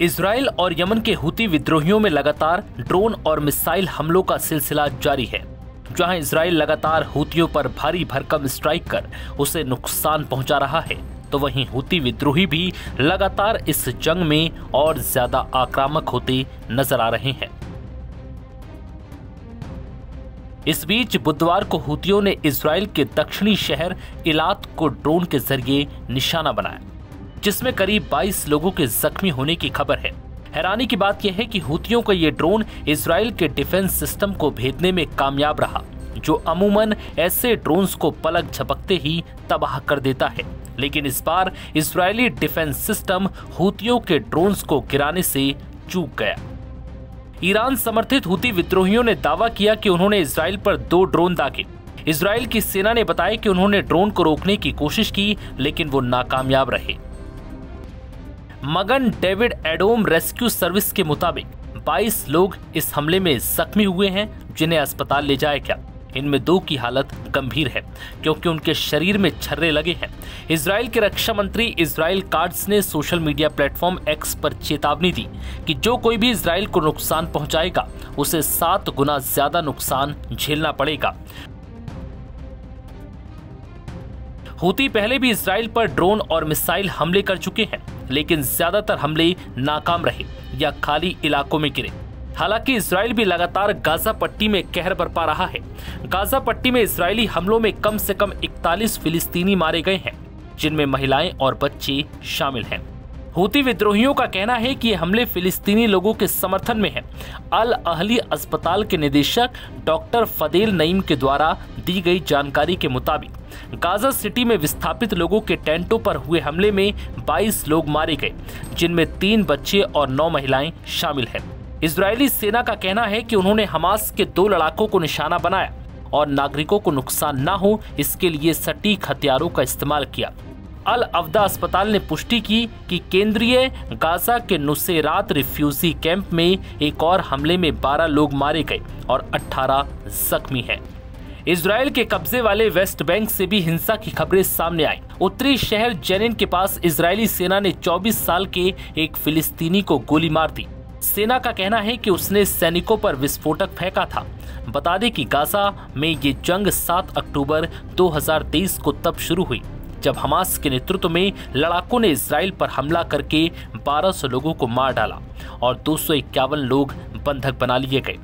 Israel और Yemen के हुती विद्रोहियों में लगातार ड्रोन और मिसाइल हमलों का सिलसिला जारी है। जहां इजराइल लगातार हुतियों पर भारी भरकम स्ट्राइक कर उसे नुकसान पहुंचा रहा है, तो वहीं हुती विद्रोही भी लगातार इस जंग में और ज्यादा आक्रामक होते नजर आ रहे हैं। इस बीच बुधवार को हुतियों ने इजराइल के दक्षिणी शहर इलात को ड्रोन के जरिए निशाना बनाया, जिसमें करीब 22 लोगों के जख्मी होने की खबर है। हैरानी की बात यह है कि हुतियों का ये ड्रोन इजराइल के डिफेंस सिस्टम को भेदने में कामयाब रहा, जो अमूमन ऐसे ड्रोन्स को पलक झपकते ही तबाह कर देता है। लेकिन इस बार इजरायली डिफेंस सिस्टम हुतियों के ड्रोन्स को गिराने से चूक गया। ईरान समर्थित हुती विद्रोहियों ने दावा किया कि उन्होंने इजराइल पर 2 ड्रोन दागे। इजराइल की सेना ने बताया कि उन्होंने ड्रोन को रोकने की कोशिश की, लेकिन वो नाकामयाब रहे। मगन डेविड एडोम रेस्क्यू सर्विस के मुताबिक 22 लोग इस हमले में जख्मी हुए हैं, जिन्हें अस्पताल ले जाया गया। इनमें 2 की हालत गंभीर है, क्योंकि उनके शरीर में छर्रे लगे हैं। इजराइल के रक्षा मंत्री इजराइल काट्ज ने सोशल मीडिया प्लेटफॉर्म एक्स पर चेतावनी दी कि जो कोई भी इजराइल को नुकसान पहुंचाएगा, उसे 7 गुना ज्यादा नुकसान झेलना पड़ेगा। हुती पहले भी इजराइल पर ड्रोन और मिसाइल हमले कर चुके हैं, लेकिन ज्यादातर हमले नाकाम रहे या खाली इलाकों में गिरे। हालांकि इजराइल भी लगातार गाजा पट्टी में कहर बरपा रहा है। गाजा पट्टी में इजरायली हमलों में कम से कम 41 फिलिस्तीनी मारे गए हैं, जिनमें महिलाएं और बच्चे शामिल हैं। हुती विद्रोहियों का कहना है कि ये हमले फिलिस्तीनी लोगों के समर्थन में हैं। अल अहली अस्पताल के निदेशक डॉक्टर फदेल नईम के द्वारा दी गई जानकारी के मुताबिक गाजा सिटी में विस्थापित लोगों के टेंटों पर हुए हमले में 22 लोग मारे गए, जिनमें 3 बच्चे और 9 महिलाएं शामिल हैं। इजरायली सेना का कहना है कि उन्होंने हमास के 2 लड़ाकों को निशाना बनाया और नागरिकों को नुकसान न हो, इसके लिए सटीक हथियारों का इस्तेमाल किया। अल अवदा अस्पताल ने पुष्टि की कि केंद्रीय गाजा के नुसेरात रिफ्यूजी कैंप में एक और हमले में 12 लोग मारे गए और 18 जख्मी हैं। इजराइल के कब्जे वाले वेस्ट बैंक से भी हिंसा की खबरें सामने आई। उत्तरी शहर जेनिन के पास इजरायली सेना ने 24 साल के एक फिलिस्तीनी को गोली मार दी। सेना का कहना है कि उसने सैनिकों पर विस्फोटक फेंका था। बता दें कि गाजा में ये जंग 7 अक्टूबर 2023 को तब शुरू हुई, जब हमास के नेतृत्व में लड़ाकों ने इजराइल पर हमला करके 1200 लोगों को मार डाला और 251 लोग बंधक बना लिए गए।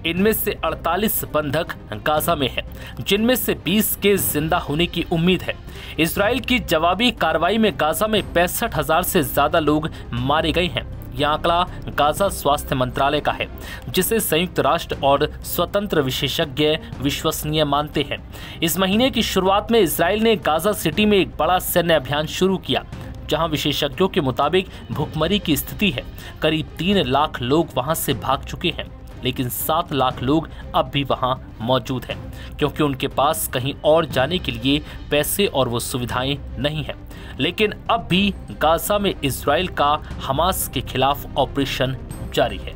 इनमें से 48 बंधक गाजा में हैं, जिनमें से 20 के जिंदा होने की उम्मीद है। इजराइल की जवाबी कार्रवाई में गाजा में 65,000 से ज्यादा लोग मारे गए हैं। यह आंकड़ा गाजा स्वास्थ्य मंत्रालय का है, जिसे संयुक्त राष्ट्र और स्वतंत्र विशेषज्ञ विश्वसनीय मानते हैं। इस महीने की शुरुआत में इजराइल ने गाजा सिटी में एक बड़ा सैन्य अभियान शुरू किया, जहां विशेषज्ञों के मुताबिक भूखमरी की स्थिति है। करीब 3 लाख लोग वहां से भाग चुके हैं, लेकिन 7 लाख लोग अब भी वहां मौजूद हैं, क्योंकि उनके पास कहीं और जाने के लिए पैसे और वो सुविधाएं नहीं हैं। लेकिन अब भी गाजा में इजराइल का हमास के खिलाफ ऑपरेशन जारी है।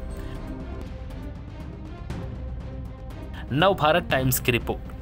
नव भारत टाइम्स की रिपोर्ट।